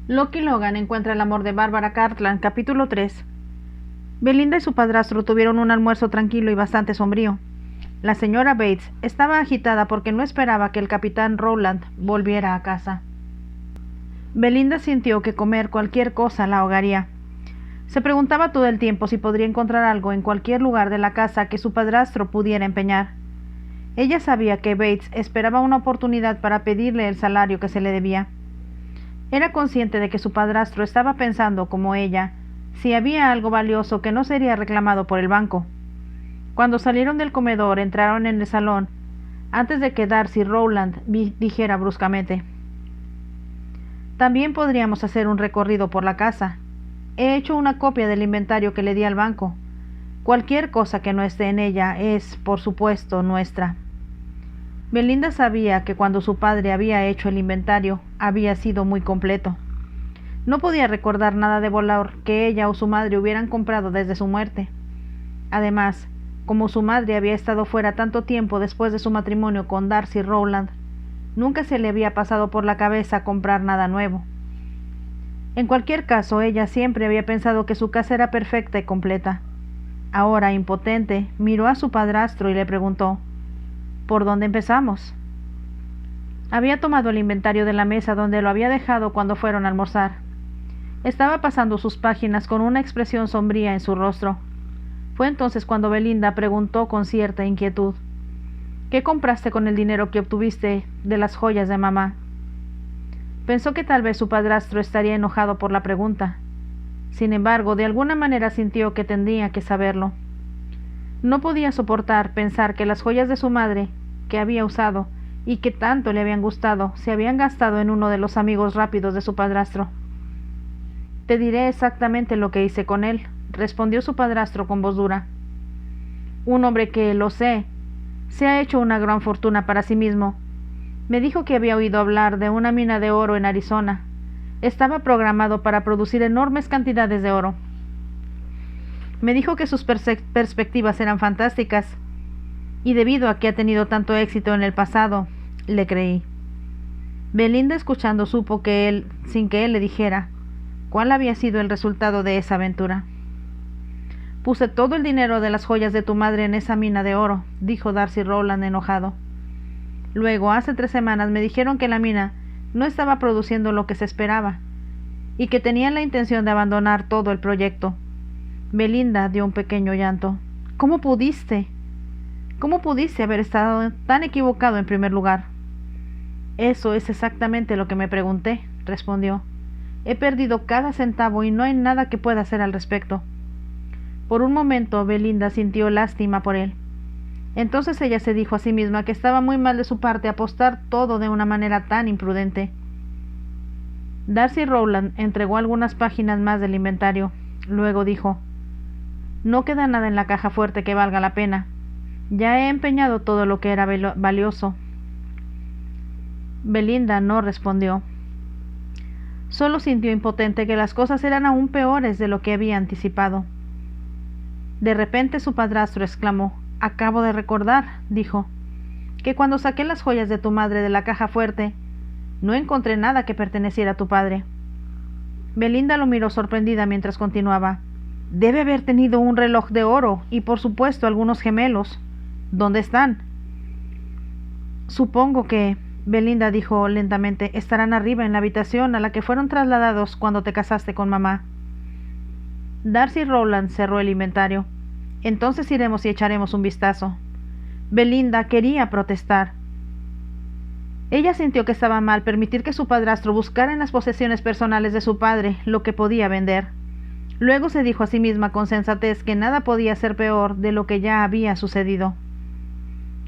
Loki Logan encuentra el amor de Barbara Cartland, capítulo 3. Belinda y su padrastro tuvieron un almuerzo tranquilo y bastante sombrío. La señora Bates estaba agitada porque no esperaba que el capitán Rowland volviera a casa. Belinda sintió que comer cualquier cosa la ahogaría. Se preguntaba todo el tiempo si podría encontrar algo en cualquier lugar de la casa que su padrastro pudiera empeñar. Ella sabía que Bates esperaba una oportunidad para pedirle el salario que se le debía. Era consciente de que su padrastro estaba pensando, como ella, si había algo valioso que no sería reclamado por el banco. Cuando salieron del comedor, entraron en el salón, antes de que Darcy Rowland dijera bruscamente: «También podríamos hacer un recorrido por la casa. He hecho una copia del inventario que le di al banco. Cualquier cosa que no esté en ella es, por supuesto, nuestra». Belinda sabía que cuando su padre había hecho el inventario había sido muy completo. No podía recordar nada de valor que ella o su madre hubieran comprado desde su muerte. Además, como su madre había estado fuera tanto tiempo después de su matrimonio con Darcy Rowland, nunca se le había pasado por la cabeza comprar nada nuevo. En cualquier caso, ella siempre había pensado que su casa era perfecta y completa. Ahora, impotente, miró a su padrastro y le preguntó: «¿Por dónde empezamos?». Había tomado el inventario de la mesa donde lo había dejado cuando fueron a almorzar. Estaba pasando sus páginas con una expresión sombría en su rostro. Fue entonces cuando Belinda preguntó con cierta inquietud: «¿Qué compraste con el dinero que obtuviste de las joyas de mamá?». Pensó que tal vez su padrastro estaría enojado por la pregunta. Sin embargo, de alguna manera sintió que tendría que saberlo. No podía soportar pensar que las joyas de su madre, que había usado y que tanto le habían gustado, se habían gastado en uno de los amigos rápidos de su padrastro. «Te diré exactamente lo que hice con él», respondió su padrastro con voz dura. «Un hombre que, lo sé, se ha hecho una gran fortuna para sí mismo. Me dijo que había oído hablar de una mina de oro en Arizona. Estaba programado para producir enormes cantidades de oro. Me dijo que sus perspectivas eran fantásticas, y debido a que ha tenido tanto éxito en el pasado, le creí». Belinda, escuchando, supo que él, sin que él le dijera, cuál había sido el resultado de esa aventura. «Puse todo el dinero de las joyas de tu madre en esa mina de oro», dijo Darcy Rowland enojado. «Luego, hace 3 semanas, me dijeron que la mina no estaba produciendo lo que se esperaba, y que tenían la intención de abandonar todo el proyecto». Belinda dio un pequeño llanto. «¿Cómo pudiste? ¿Cómo pudiste haber estado tan equivocado en primer lugar?». «Eso es exactamente lo que me pregunté», respondió. «He perdido cada centavo y no hay nada que pueda hacer al respecto». Por un momento Belinda sintió lástima por él. Entonces ella se dijo a sí misma que estaba muy mal de su parte apostar todo de una manera tan imprudente. Darcy Rowland entregó algunas páginas más del inventario. Luego dijo: «No queda nada en la caja fuerte que valga la pena. Ya he empeñado todo lo que era valioso». Belinda no respondió. Solo sintió impotente que las cosas eran aún peores de lo que había anticipado. De repente su padrastro exclamó: «Acabo de recordar», dijo, «que cuando saqué las joyas de tu madre de la caja fuerte, no encontré nada que perteneciera a tu padre». Belinda lo miró sorprendida mientras continuaba: «Debe haber tenido un reloj de oro y, por supuesto, algunos gemelos. ¿Dónde están?». «Supongo que», Belinda dijo lentamente, «estarán arriba en la habitación a la que fueron trasladados cuando te casaste con mamá». Darcy Rowland cerró el inventario. «Entonces iremos y echaremos un vistazo». Belinda quería protestar. Ella sintió que estaba mal permitir que su padrastro buscara en las posesiones personales de su padre lo que podía vender. Luego se dijo a sí misma con sensatez que nada podía ser peor de lo que ya había sucedido.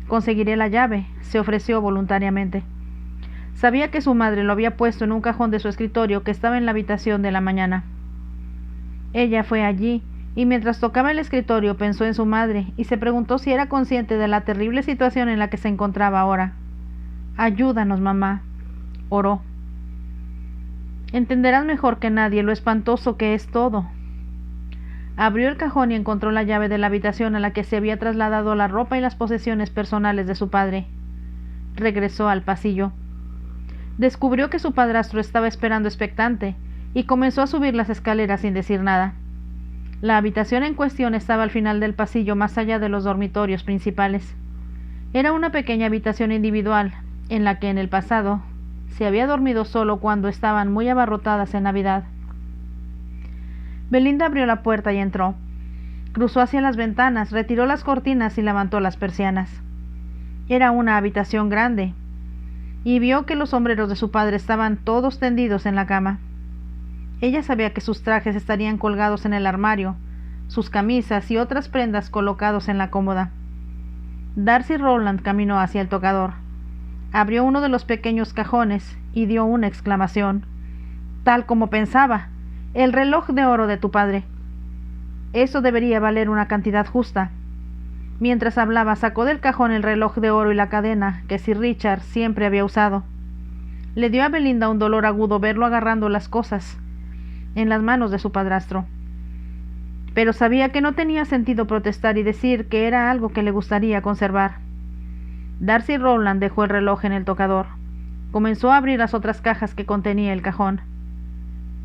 «Conseguiré la llave», se ofreció voluntariamente. Sabía que su madre lo había puesto en un cajón de su escritorio que estaba en la habitación de la mañana. Ella fue allí, y mientras tocaba el escritorio pensó en su madre y se preguntó si era consciente de la terrible situación en la que se encontraba ahora. «Ayúdanos, mamá», oró. «Entenderás mejor que nadie lo espantoso que es todo». Abrió el cajón y encontró la llave de la habitación a la que se había trasladado la ropa y las posesiones personales de su padre. Regresó al pasillo. Descubrió que su padrastro estaba esperando expectante, y comenzó a subir las escaleras sin decir nada. La habitación en cuestión estaba al final del pasillo, más allá de los dormitorios principales. Era una pequeña habitación individual, en la que en el pasado se había dormido solo cuando estaban muy abarrotadas en Navidad. Belinda abrió la puerta y entró. Cruzó hacia las ventanas, retiró las cortinas y levantó las persianas. Era una habitación grande, y vio que los sombreros de su padre estaban todos tendidos en la cama. Ella sabía que sus trajes estarían colgados en el armario, sus camisas y otras prendas colocados en la cómoda. Darcy Rowland caminó hacia el tocador. Abrió uno de los pequeños cajones y dio una exclamación. Tal como pensaba, el reloj de oro de tu padre. Eso debería valer una cantidad justa. Mientras hablaba, sacó del cajón el reloj de oro y la cadena que Sir Richard siempre había usado. Le dio a Belinda un dolor agudo verlo agarrando las cosas en las manos de su padrastro. Pero sabía que no tenía sentido protestar y decir que era algo que le gustaría conservar. Darcy Rowland dejó el reloj en el tocador. Comenzó a abrir las otras cajas que contenía el cajón.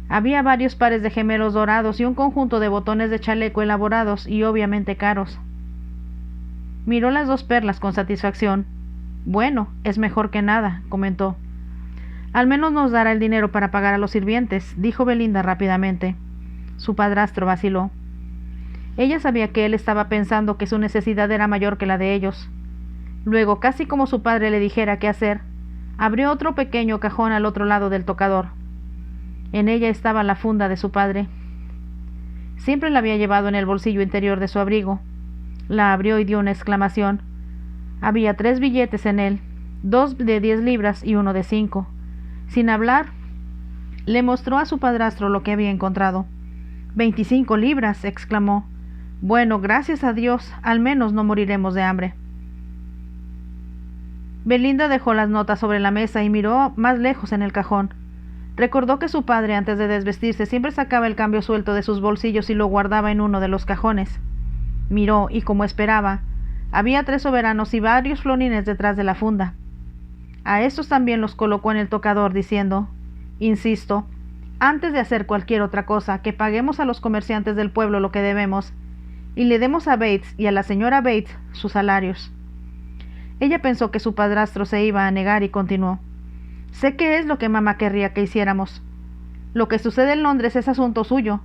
Había varios pares de gemelos dorados y un conjunto de botones de chaleco elaborados y obviamente caros. Miró las 2 perlas con satisfacción. Bueno, es mejor que nada, comentó. Al menos nos dará el dinero para pagar a los sirvientes, dijo Belinda rápidamente. Su padrastro vaciló. Ella sabía que él estaba pensando que su necesidad era mayor que la de ellos. Luego, casi como su padre le dijera qué hacer, abrió otro pequeño cajón al otro lado del tocador. En ella estaba la funda de su padre. Siempre la había llevado en el bolsillo interior de su abrigo. La abrió y dio una exclamación. Había 3 billetes en él, 2 de 10 libras y 1 de 5. Sin hablar, le mostró a su padrastro lo que había encontrado. 25 libras, exclamó. Bueno, gracias a Dios, al menos no moriremos de hambre. Belinda dejó las notas sobre la mesa y miró más lejos en el cajón. Recordó que su padre, antes de desvestirse, siempre sacaba el cambio suelto de sus bolsillos y lo guardaba en uno de los cajones. Miró y, como esperaba, había 3 soberanos y varios florines detrás de la funda. A estos también los colocó en el tocador, diciendo, insisto, antes de hacer cualquier otra cosa, que paguemos a los comerciantes del pueblo lo que debemos, y le demos a Bates y a la señora Bates sus salarios. Ella pensó que su padrastro se iba a negar y continuó. Sé que es lo que mamá querría que hiciéramos. Lo que sucede en Londres es asunto suyo,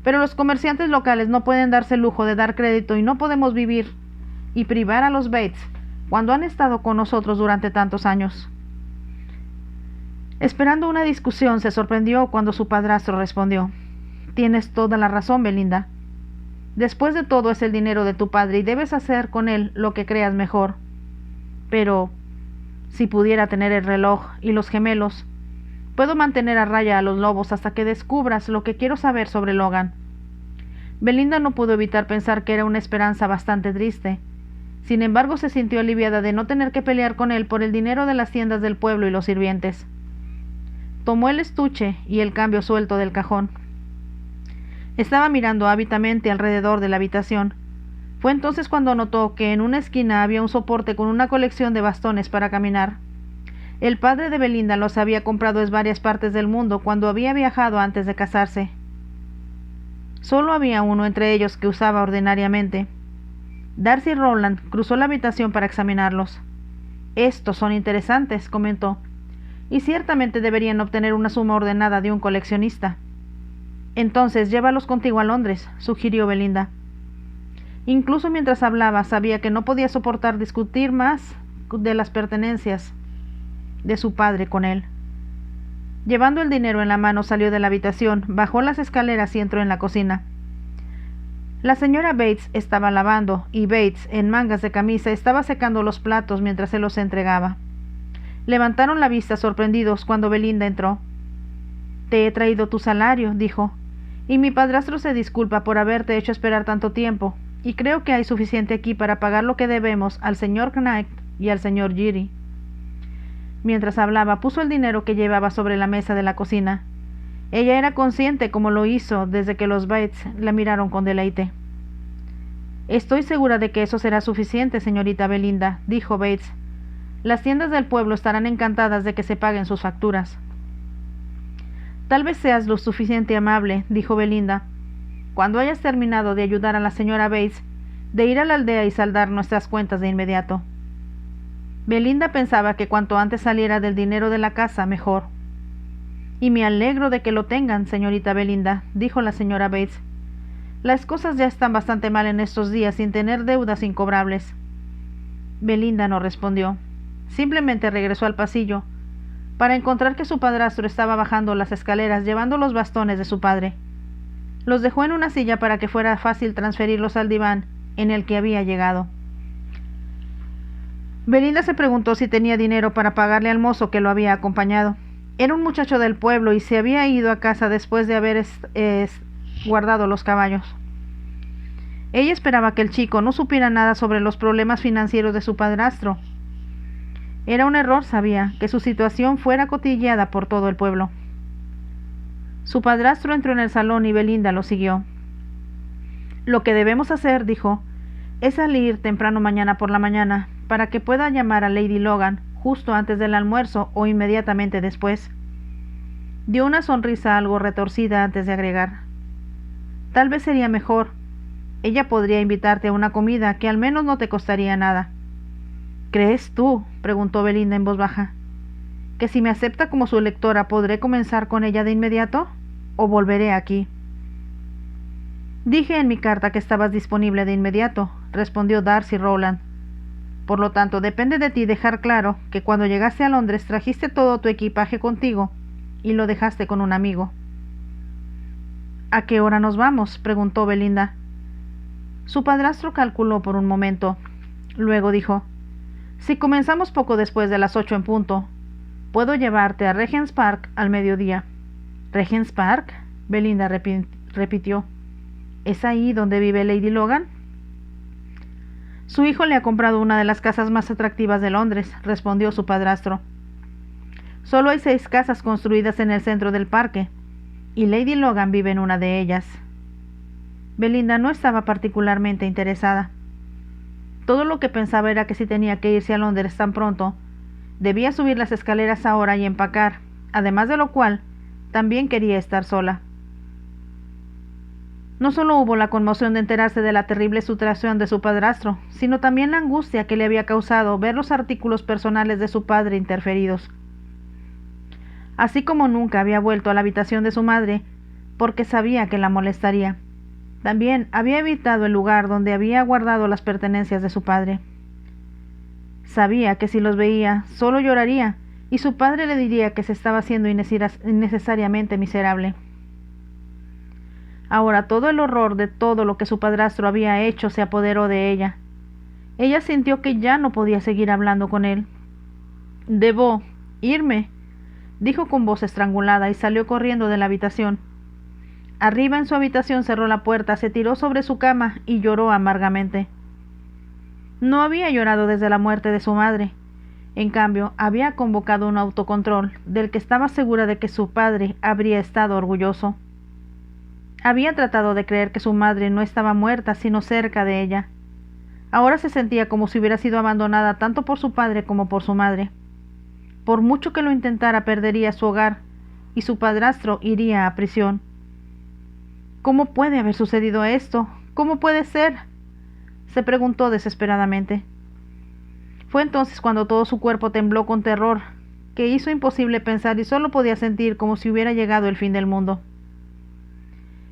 pero los comerciantes locales no pueden darse el lujo de dar crédito y no podemos vivir y privar a los Bates cuando han estado con nosotros durante tantos años. Esperando una discusión, se sorprendió cuando su padrastro respondió. Tienes toda la razón, Belinda. Después de todo es el dinero de tu padre y debes hacer con él lo que creas mejor. Pero, si pudiera tener el reloj y los gemelos, puedo mantener a raya a los lobos hasta que descubras lo que quiero saber sobre Logan. Belinda no pudo evitar pensar que era una esperanza bastante triste. Sin embargo, se sintió aliviada de no tener que pelear con él por el dinero de las tiendas del pueblo y los sirvientes. Tomó el estuche y el cambio suelto del cajón. Estaba mirando ávidamente alrededor de la habitación. Fue entonces cuando notó que en una esquina había un soporte con una colección de bastones para caminar. El padre de Belinda los había comprado en varias partes del mundo cuando había viajado antes de casarse. Solo había uno entre ellos que usaba ordinariamente. Darcy Rowland cruzó la habitación para examinarlos. Estos son interesantes, comentó, y ciertamente deberían obtener una suma ordenada de un coleccionista. Entonces llévalos contigo a Londres, sugirió Belinda. Incluso mientras hablaba, sabía que no podía soportar discutir más de las pertenencias de su padre con él. Llevando el dinero en la mano, salió de la habitación, bajó las escaleras y entró en la cocina. La señora Bates estaba lavando y Bates, en mangas de camisa, estaba secando los platos mientras se los entregaba. Levantaron la vista sorprendidos cuando Belinda entró. «Te he traído tu salario», dijo, «y mi padrastro se disculpa por haberte hecho esperar tanto tiempo, y creo que hay suficiente aquí para pagar lo que debemos al señor Knight y al señor Geary». Mientras hablaba, puso el dinero que llevaba sobre la mesa de la cocina. Ella era consciente, como lo hizo desde que los Bates la miraron con deleite. «Estoy segura de que eso será suficiente, señorita Belinda», dijo Bates. «Las tiendas del pueblo estarán encantadas de que se paguen sus facturas». Tal vez seas lo suficiente amable, dijo Belinda, cuando hayas terminado de ayudar a la señora Bates, de ir a la aldea y saldar nuestras cuentas de inmediato. Belinda pensaba que cuanto antes saliera del dinero de la casa, mejor. Y me alegro de que lo tengan, señorita Belinda, dijo la señora Bates. Las cosas ya están bastante mal en estos días sin tener deudas incobrables. Belinda no respondió. Simplemente regresó al pasillo, para encontrar que su padrastro estaba bajando las escaleras llevando los bastones de su padre. Los dejó en una silla para que fuera fácil transferirlos al diván en el que había llegado. Belinda se preguntó si tenía dinero para pagarle al mozo que lo había acompañado. Era un muchacho del pueblo y se había ido a casa después de haber guardado los caballos. Ella esperaba que el chico no supiera nada sobre los problemas financieros de su padrastro. Era un error, sabía, que su situación fuera cotilleada por todo el pueblo. Su padrastro entró en el salón y Belinda lo siguió. Lo que debemos hacer, dijo, es salir temprano mañana por la mañana, para que pueda llamar a Lady Logan justo antes del almuerzo o inmediatamente después. Dio una sonrisa algo retorcida antes de agregar. Tal vez sería mejor. Ella podría invitarte a una comida que al menos no te costaría nada. ¿Crees tú, preguntó Belinda en voz baja, que si me acepta como su lectora podré comenzar con ella de inmediato? ¿O volveré aquí? Dije en mi carta que estabas disponible de inmediato, respondió Darcy Rowland. Por lo tanto, depende de ti dejar claro que cuando llegaste a Londres trajiste todo tu equipaje contigo y lo dejaste con un amigo. ¿A qué hora nos vamos?, preguntó Belinda. Su padrastro calculó por un momento. Luego dijo, si comenzamos poco después de las 8 en punto, puedo llevarte a Regent's Park al mediodía. ¿Regent's Park?, Belinda repitió. ¿Es ahí donde vive Lady Logan? Su hijo le ha comprado una de las casas más atractivas de Londres, respondió su padrastro. Solo hay 6 casas construidas en el centro del parque, y Lady Logan vive en una de ellas. Belinda no estaba particularmente interesada. Todo lo que pensaba era que si tenía que irse a Londres tan pronto, debía subir las escaleras ahora y empacar, además de lo cual, también quería estar sola. No solo hubo la conmoción de enterarse de la terrible situación de su padrastro, sino también la angustia que le había causado ver los artículos personales de su padre interferidos. Así como nunca había vuelto a la habitación de su madre, porque sabía que la molestaría, también había evitado el lugar donde había guardado las pertenencias de su padre. Sabía que si los veía, solo lloraría, y su padre le diría que se estaba haciendo innecesariamente miserable. Ahora todo el horror de todo lo que su padrastro había hecho se apoderó de ella. Ella sintió que ya no podía seguir hablando con él. «Debo irme», dijo con voz estrangulada y salió corriendo de la habitación. Arriba en su habitación cerró la puerta, se tiró sobre su cama y lloró amargamente. No había llorado desde la muerte de su madre. En cambio, había convocado un autocontrol del que estaba segura de que su padre habría estado orgulloso. Había tratado de creer que su madre no estaba muerta, sino cerca de ella. Ahora se sentía como si hubiera sido abandonada tanto por su padre como por su madre. Por mucho que lo intentara, perdería su hogar, y su padrastro iría a prisión. ¿Cómo puede haber sucedido esto? ¿Cómo puede ser?, se preguntó desesperadamente. Fue entonces cuando todo su cuerpo tembló con terror, que hizo imposible pensar y solo podía sentir como si hubiera llegado el fin del mundo.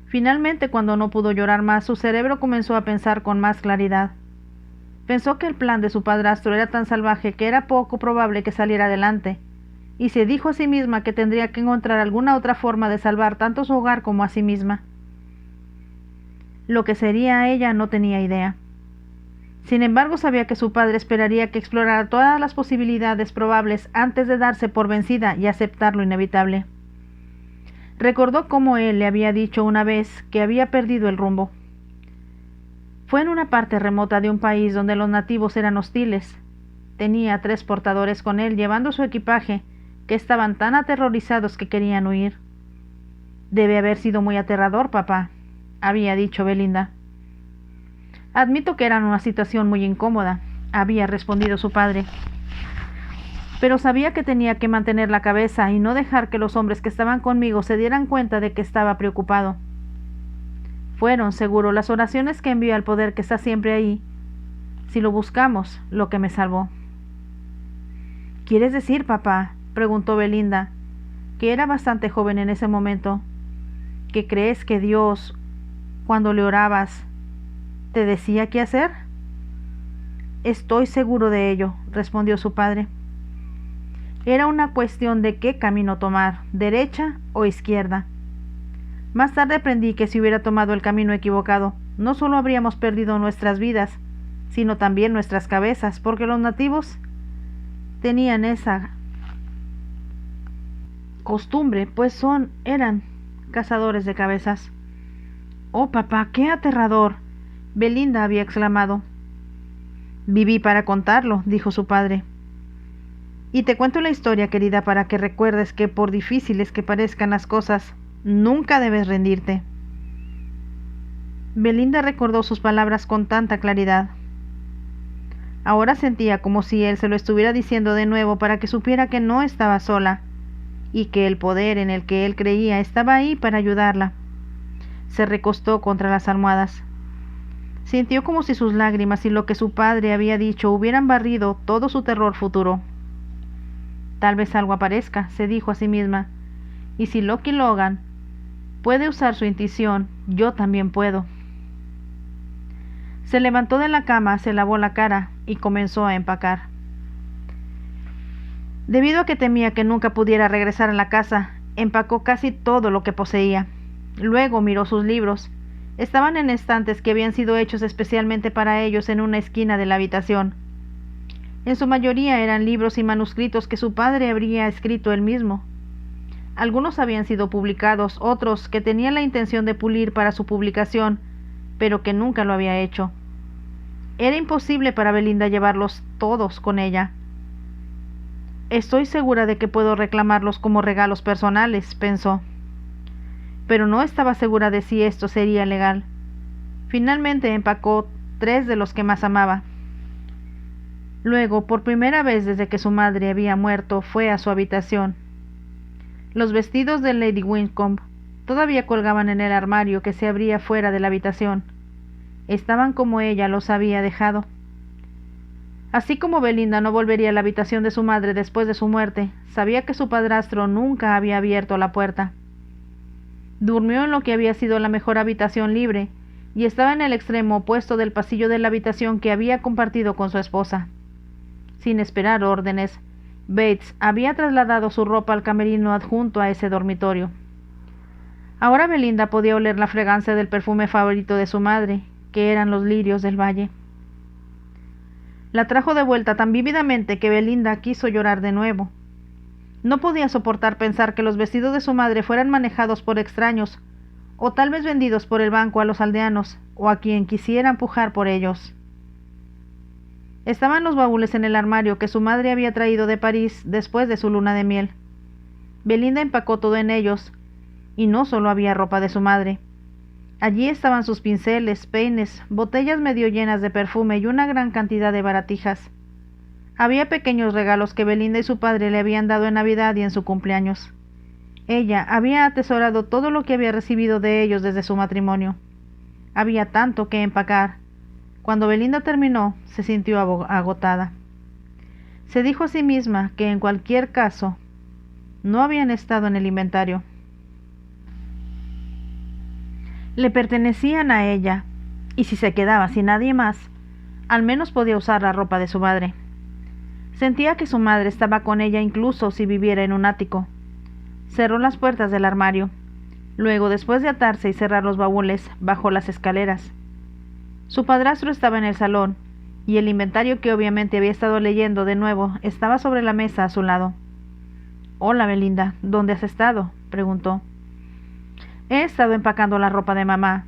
Finalmente, cuando no pudo llorar más, su cerebro comenzó a pensar con más claridad. Pensó que el plan de su padrastro era tan salvaje que era poco probable que saliera adelante, y se dijo a sí misma que tendría que encontrar alguna otra forma de salvar tanto su hogar como a sí misma. Lo que sería ella no tenía idea. Sin embargo, sabía que su padre esperaría que explorara todas las posibilidades probables antes de darse por vencida y aceptar lo inevitable. Recordó cómo él le había dicho una vez que había perdido el rumbo. Fue en una parte remota de un país donde los nativos eran hostiles. Tenía 3 portadores con él llevando su equipaje, que estaban tan aterrorizados que querían huir. «Debe haber sido muy aterrador, papá», había dicho Belinda. «Admito que era una situación muy incómoda», había respondido su padre. pero sabía que tenía que mantener la cabeza y no dejar que los hombres que estaban conmigo se dieran cuenta de que estaba preocupado. Fueron, seguro, las oraciones que envió al poder que está siempre ahí, si lo buscamos, lo que me salvó. ¿Quieres decir, papá?, preguntó Belinda, que era bastante joven en ese momento, ¿que crees que Dios, cuando le orabas, te decía qué hacer? Estoy seguro de ello, respondió su padre. Era una cuestión de qué camino tomar, derecha o izquierda. Más tarde aprendí que si hubiera tomado el camino equivocado, no solo habríamos perdido nuestras vidas, sino también nuestras cabezas, porque los nativos tenían esa costumbre, pues eran cazadores de cabezas. Oh, papá, qué aterrador, Belinda había exclamado. Viví para contarlo, dijo su padre. Y te cuento la historia, querida, para que recuerdes que por difíciles que parezcan las cosas, nunca debes rendirte. Belinda recordó sus palabras con tanta claridad. Ahora sentía como si él se lo estuviera diciendo de nuevo para que supiera que no estaba sola, y que el poder en el que él creía estaba ahí para ayudarla. Se recostó contra las almohadas. Sintió como si sus lágrimas y lo que su padre había dicho hubieran barrido todo su terror futuro. Tal vez algo aparezca, se dijo a sí misma, y si Loki Logan puede usar su intuición, yo también puedo. Se levantó de la cama, se lavó la cara y comenzó a empacar. Debido a que temía que nunca pudiera regresar a la casa, empacó casi todo lo que poseía. Luego miró sus libros. Estaban en estantes que habían sido hechos especialmente para ellos en una esquina de la habitación. En su mayoría eran libros y manuscritos que su padre habría escrito él mismo. Algunos habían sido publicados, otros que tenía la intención de pulir para su publicación, pero que nunca lo había hecho. Era imposible para Belinda llevarlos todos con ella. Estoy segura de que puedo reclamarlos como regalos personales, pensó. Pero no estaba segura de si esto sería legal. Finalmente empacó 3 de los que más amaba. Luego, por primera vez desde que su madre había muerto, fue a su habitación. Los vestidos de Lady Wincombe todavía colgaban en el armario que se abría fuera de la habitación. Estaban como ella los había dejado. Así como Belinda no volvería a la habitación de su madre después de su muerte, sabía que su padrastro nunca había abierto la puerta. Durmió en lo que había sido la mejor habitación libre, y estaba en el extremo opuesto del pasillo de la habitación que había compartido con su esposa. Sin esperar órdenes, Bates había trasladado su ropa al camerino adjunto a ese dormitorio. Ahora Belinda podía oler la fragancia del perfume favorito de su madre, que eran los lirios del valle. La trajo de vuelta tan vívidamente que Belinda quiso llorar de nuevo. No podía soportar pensar que los vestidos de su madre fueran manejados por extraños, o tal vez vendidos por el banco a los aldeanos, o a quien quisiera empujar por ellos. Estaban los baúles en el armario que su madre había traído de París después de su luna de miel. Belinda empacó todo en ellos, y no solo había ropa de su madre. Allí estaban sus pinceles, peines, botellas medio llenas de perfume y una gran cantidad de baratijas. Había pequeños regalos que Belinda y su padre le habían dado en Navidad y en su cumpleaños. Ella había atesorado todo lo que había recibido de ellos desde su matrimonio. Había tanto que empacar. Cuando Belinda terminó, se sintió agotada. Se dijo a sí misma que en cualquier caso no habían estado en el inventario. Le pertenecían a ella, y si se quedaba sin nadie más, al menos podía usar la ropa de su madre. Sentía que su madre estaba con ella incluso si viviera en un ático. Cerró las puertas del armario. Luego, después de atarse y cerrar los baúles, bajó las escaleras. Su padrastro estaba en el salón, y el inventario que obviamente había estado leyendo de nuevo estaba sobre la mesa a su lado. «Hola, Belinda, ¿dónde has estado?», preguntó. «He estado empacando la ropa de mamá,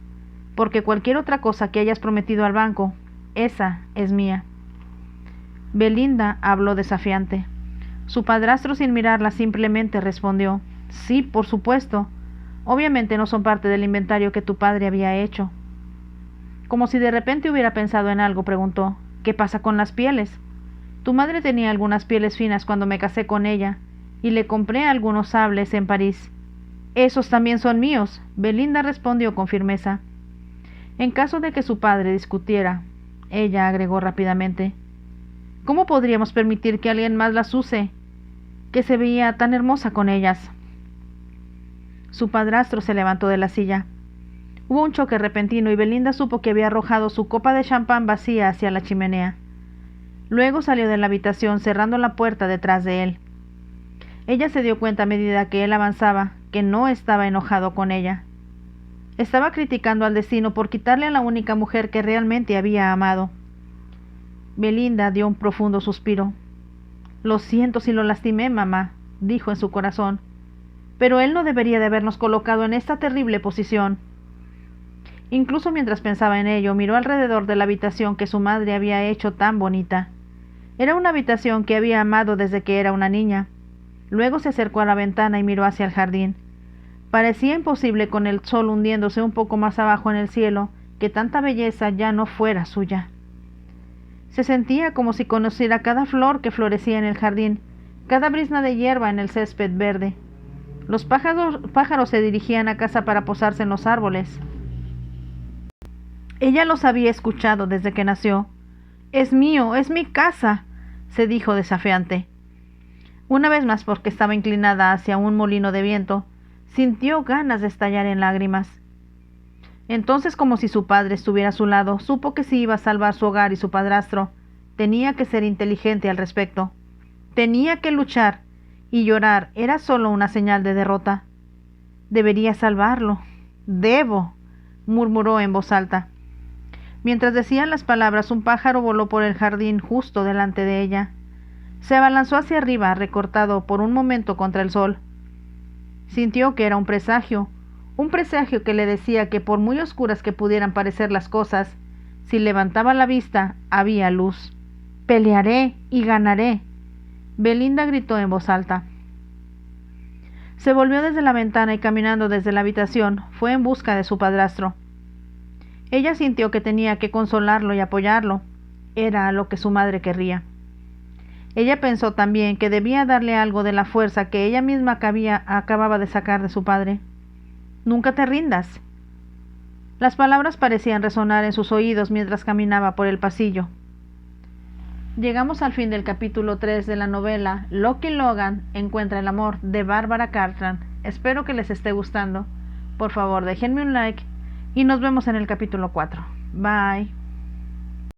porque cualquier otra cosa que hayas prometido al banco, esa es mía». Belinda habló desafiante. Su padrastro, sin mirarla, simplemente respondió: «Sí, por supuesto. Obviamente no son parte del inventario que tu padre había hecho». Como si de repente hubiera pensado en algo, preguntó: «¿Qué pasa con las pieles? Tu madre tenía algunas pieles finas cuando me casé con ella, y le compré algunos sables en París. Esos también son míos, Belinda respondió con firmeza. En caso de que su padre discutiera, ella agregó rápidamente, ¿cómo podríamos permitir que alguien más las use, que se veía tan hermosa con ellas? Su padrastro se levantó de la silla. Hubo un choque repentino y Belinda supo que había arrojado su copa de champán vacía hacia la chimenea. Luego salió de la habitación cerrando la puerta detrás de él. Ella se dio cuenta a medida que él avanzaba que no estaba enojado con ella. Estaba criticando al destino por quitarle a la única mujer que realmente había amado. Belinda dio un profundo suspiro. Lo siento si lo lastimé, mamá, dijo en su corazón, pero él no debería de habernos colocado en esta terrible posición. Incluso mientras pensaba en ello, miró alrededor de la habitación que su madre había hecho tan bonita. Era una habitación que había amado desde que era una niña. Luego se acercó a la ventana y miró hacia el jardín. Parecía imposible, con el sol hundiéndose un poco más abajo en el cielo, que tanta belleza ya no fuera suya. Se sentía como si conociera cada flor que florecía en el jardín, cada brizna de hierba en el césped verde. Los pájaros se dirigían a casa para posarse en los árboles. Ella los había escuchado desde que nació. «Es mío, es mi casa», se dijo desafiante. Una vez más, porque estaba inclinada hacia un molino de viento, sintió ganas de estallar en lágrimas. Entonces, como si su padre estuviera a su lado, supo que si iba a salvar su hogar y su padrastro, tenía que ser inteligente al respecto. Tenía que luchar, y llorar era solo una señal de derrota. Debería salvarlo. Debo, murmuró en voz alta. Mientras decía las palabras, un pájaro voló por el jardín justo delante de ella. Se abalanzó hacia arriba, recortado por un momento contra el sol. Sintió que era un presagio que le decía que por muy oscuras que pudieran parecer las cosas, si levantaba la vista, había luz. «Pelearé y ganaré», Belinda gritó en voz alta. Se volvió desde la ventana y caminando desde la habitación, fue en busca de su padrastro. Ella sintió que tenía que consolarlo y apoyarlo. Era lo que su madre querría. Ella pensó también que debía darle algo de la fuerza que ella misma acababa de sacar de su padre. «Nunca te rindas». Las palabras parecían resonar en sus oídos mientras caminaba por el pasillo. Llegamos al fin del capítulo 3 de la novela Loki Logan encuentra el amor, de Bárbara Cartran. Espero que les esté gustando. Por favor, déjenme un like y nos vemos en el capítulo 4. Bye.